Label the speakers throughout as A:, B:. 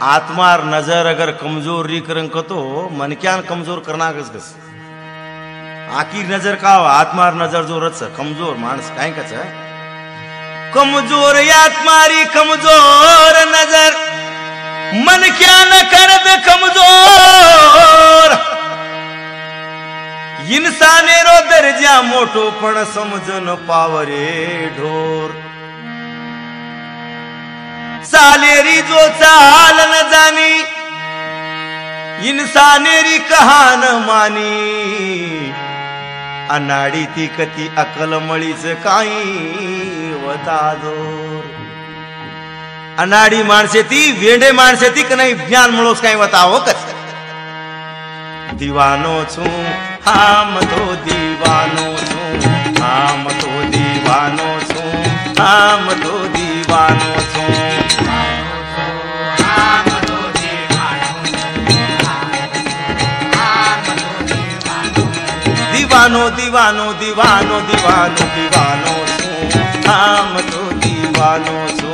A: आत्मार नजर अगर कमजोर री करन तो मन क्या कमजोर करना कस आकी नजर का आत्मार नजर जो रच कमजोर मानस काय कच कमजोर आत्मारी कमजोर नजर मन क्या न कर दे कमजोर इंसाने रो दर्जा मोटो पण समजन पावरे ढोर सालेरी जो चाल न जानी इंसानेरी कहान मानी अनाडी ती कती अकल मळीच काही वता जोर अनाडी माणसे ती वेंडे माणसे ती का नाही ज्ञान मळोस काही वतावो कस दीवानो छू हम तो दीवानो छू हम तो दीवानो छू हम तो दीवानो छू दीवानो दीवानो दीवानो दीवानो दीवानो छू हम तो दीवानो छू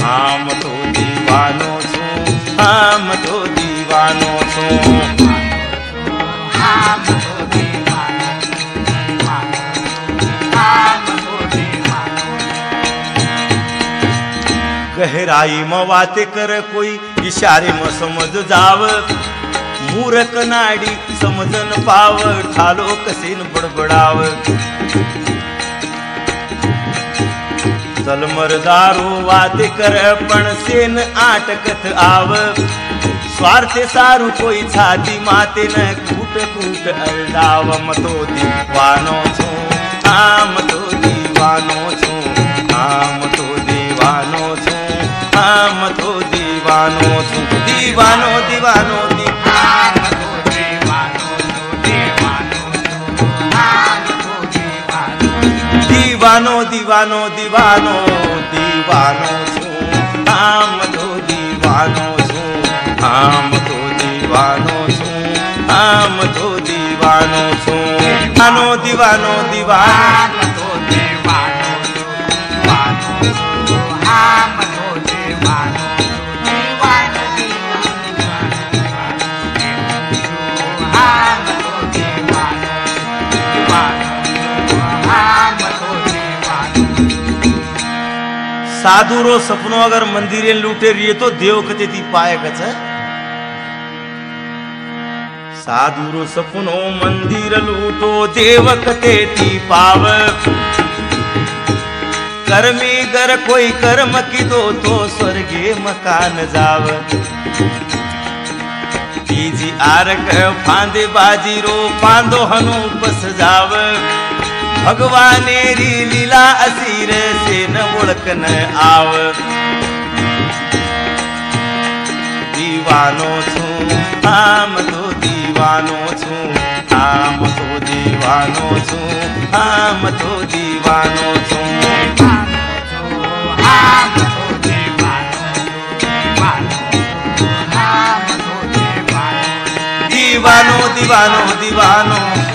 A: हम तो दीवानो छू हम तो दीवानो छू गहराई में बात कर कोई इशारे में समझ जाव मूर्ख नाडी समजन पाव ठालो कसेन बडबडाव चल मरदारो वात कर पण सेन आटकत आव स्वार्थे सारू कोई छाती माते न कूट कूट अरडाव मतो दीवानो छू आम तो दीवानो छू आम तो दीवानो छू आम तो दीवानो छू दीवानो दीवानो दीवानो दीवानो दीवानो दीवानो छू हम तो दीवानो छू हम तो दीवानो छू हम तो दीवानो छू दीवानो दीवानो दीवानो साधु रो सपनो अगर मंदिरे लूटे रही तो देव कते ती पाए कच साधु रो सपनो मंदिर लूटो देव कते ती पाव कर्मी गर कोई कर्म की दो तो स्वर्गे मकान जाव तीजी आरक फांदे बाजी रो फांदो हनु बस जाव भगवानेरी लीला असीर से न ओळखन आव दीवानो छू हम तो दीवानो छू हम तो दीवानो छू हम तो दीवानो छू दीवानो दीवानो दीवानो